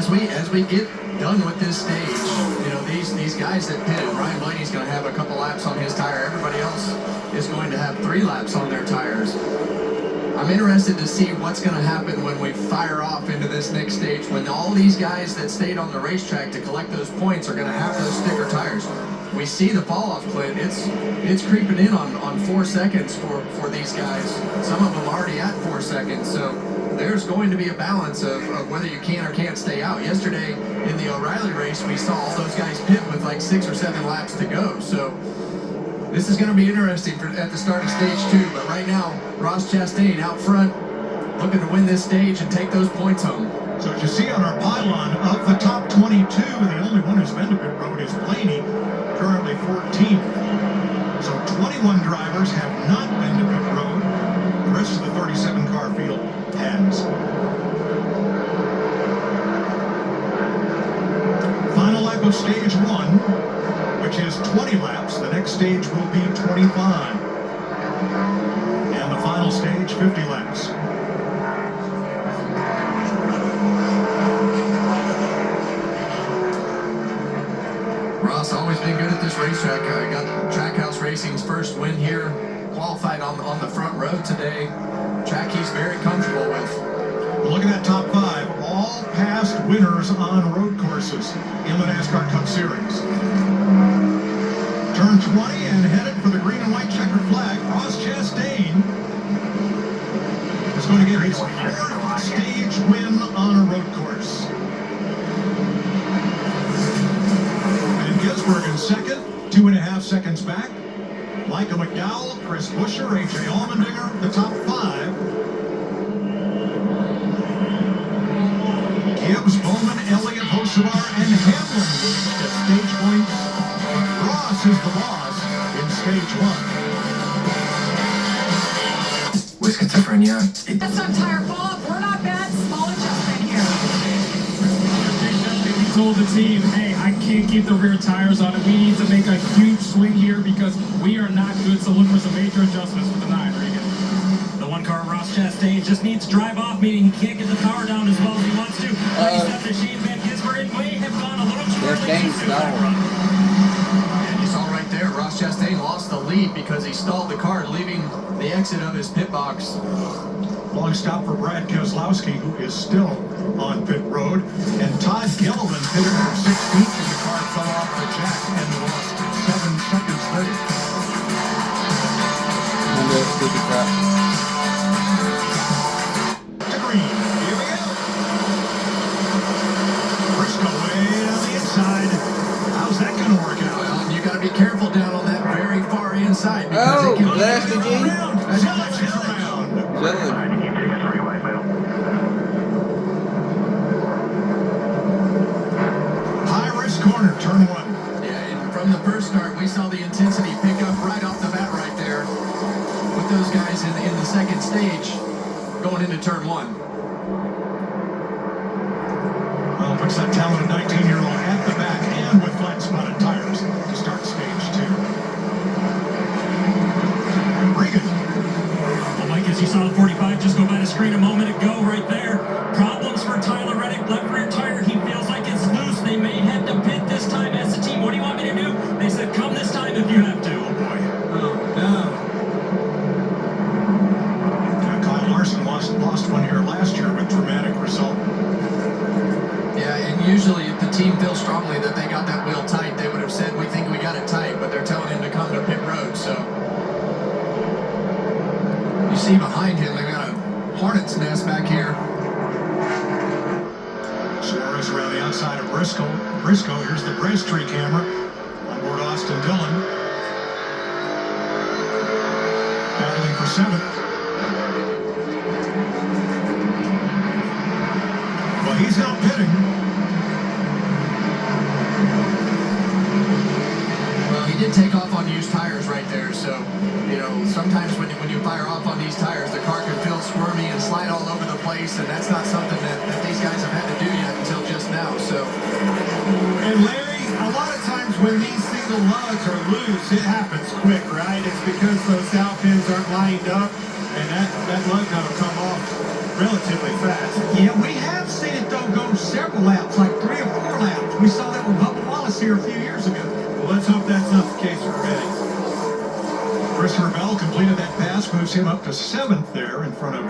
as we get done with this stage, you know, these guys that pitted, Ryan Blaney's going to have a couple laps on his tire. Everybody else is going to have 3 laps on their tires. I'm interested to see what's going to happen when we fire off into this next stage, when all these guys that stayed on the racetrack to collect those points are going to have those sticker tires. We see the fall off, Clint. It's creeping in on 4 seconds for these guys. Some of them already at 4 seconds. So there's going to be a balance of whether you can or can't stay out. Yesterday in the O'Reilly race, we saw all those guys pit with like 6 or 7 laps to go. So this is going to be interesting at the start of stage 2. But right now, Ross Chastain out front, looking to win this stage and take those points home. So as you see on our pylon, of the top 22, the only one who's been to pit road is Blaney, currently 14th. So 21 drivers have not been to pit road. The rest of the 37-car field has. Final lap of stage 1, which is 20 laps. The next stage will be 25. And the final stage, 50 laps. Ross always been good at this racetrack. Got Trackhouse Racing's first win here. Qualified on the front row today. Track he's very comfortable with. Look at that top 5. All past winners on road courses in the NASCAR Cup Series. Turn 20 and headed for the green and white checkered flag. Ross Chastain is going to get his 4th stage win on a road course. Gisberg in second, 2.5 seconds back. Micah McDowell, Chris Buescher, A.J. Allmendinger, the top 5. Gibbs, Bowman, Elliott, Hocevar, and Hamlin at stage points. Ross is the boss in stage 1. With schizophrenia. That's not tire fall off. We're not bad. Small adjustment here. We told the team, hey, I can't keep the rear tires on it. We need to make a huge swing here because we are not good. So look for some major adjustments for the 9, Regan. The one car, Ross Chastain, just needs to drive off, meaning he can't get the power down as well as he wants to. Except Shane Van Gisbergen may have gone a little too early to that run. And you saw right there, Ross Chastain lost the lead because he stalled the car, leaving the exit of his pit box. Long stop for Brad Keselowski, who is still on pit road. And Todd Gilliland pitted from 16th as the car fell off the jack and lost 7 seconds later. To green. Here we go. Briscoe way on the inside. How's that going to work out? Well, you got to be careful down on that very far inside because it can blast again. Zillage is around. High-risk corner, turn 1. Yeah, and from the first start, we saw the intensity pick up right off the bat right there with those guys in the second stage going into turn 1. Well, puts that talented 19-year-old at the back and with flat-spotted tires to start stage 2. Regan. Well, Mike, as you saw the 45 just go by the screen a moment ago right there. Problems for Tyler Reddick, left rear tire. He feels like it's loose. They may have to pit this time as a team. What do you want me to do? They said, come this time if you have to. Oh, boy. Oh, no. Kyle Larson lost one here last year with dramatic result. Yeah, and usually if the team feels strongly that they got that wheel tight, they would have said, we think we got it tight, but they're telling him to come to pit road, so. You see behind him, they got a hornet's nest back here. Suarez around the outside of Briscoe. Here's the Braintree camera on board Austin Dillon. Battling for 7th. Well, he's now pitting. Well, he did take off on used tires right there, so, you know, sometimes when you fire off on these tires, the car can feel squirmy and slide all over the place, and that's not something that these guys have had to do yet until just now, so. And Larry, a lot of times when these single lugs are loose, it happens quick, right? It's because those valve pins aren't lined up, and that lug nut will come off relatively fast. Yeah, we have seen it though go several laps, like 3 or 4 laps. We saw that with Bubba Wallace here a few years ago. Well, let's hope that's not the case for Reddick. Christopher Bell completed that pass, moves him up to 7th there in front of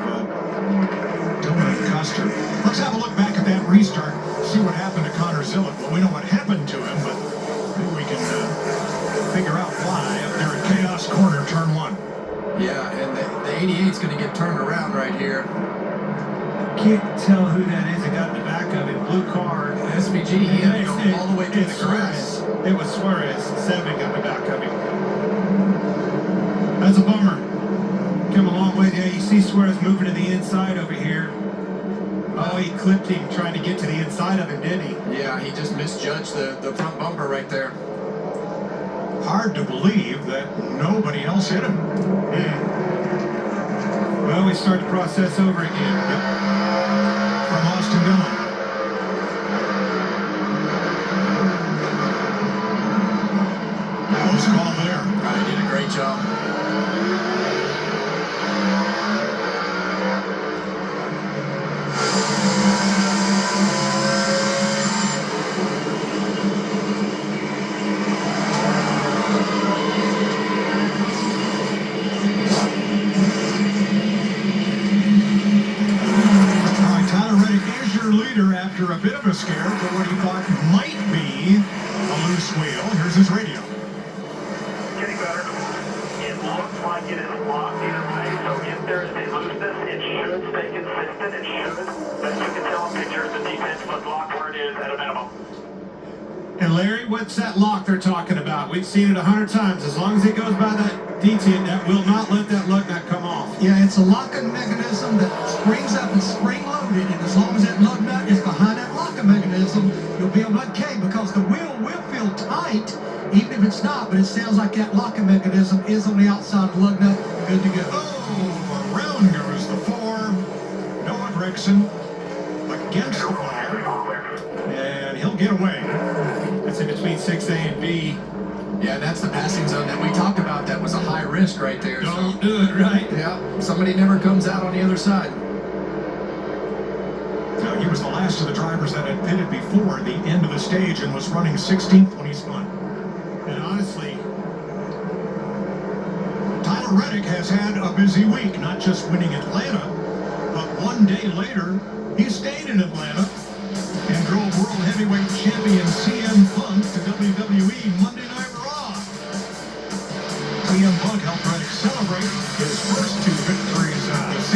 Dillon and Custer. Let's have a look back at that restart, see what happened to Connor Zillick. Well, we know what happened to him, but maybe we can figure out why up there at Chaos Corner, turn 1. Yeah, and the 88's going to get turned around right here. Can't tell who that is that got in the back of it. Blue car. SVG, he had to go all the way through the grass. It was Suarez. 7 got in the back of him. That's a bummer. Come a long way. Yeah, you see Suarez moving to the inside over here. Oh, he clipped him trying to get to the inside of him, didn't he? Yeah, he just misjudged the front bumper right there. Hard to believe that nobody else hit him. Well, we start the process over again. Yep. From Austin Dillon. Close call there. He did a great job. After a bit of a scare for what he thought might be a loose wheel. Here's his radio. Getting better. It looks like it is locked either way, so if there is a looseness, it should stay consistent. It should. But you can tell in pictures the defense was locked where it is at a minimum. And Larry, what's that lock they're talking about? We've seen it 100 times. As long as it goes by that detent, that will not let that lug nut come off. Yeah, it's a locking mechanism that springs up and spring loaded, and as long as that lug nut is behind that locking mechanism, you'll be okay, because the wheel will feel tight, even if it's not, but it sounds like that locking mechanism is on the outside of the lug nut. Good to go. Oh, around goes the 4. Noah Gregson against the fire, and he'll get away. That's in between 6A and B. Yeah, that's the passing zone that we talked about. That was a high risk right there. Don't do it, right? Yeah, somebody never comes out on the other side. So he was the last of the drivers that had pitted before the end of the stage and was running 16th when he spun. And honestly, Tyler Reddick has had a busy week, not just winning Atlanta, but one day later, he stayed in Atlanta and drove World Heavyweight Champion CM Punk to WWE Monday Night Raw. CM Punk helped Reddick celebrate his first 2 victories.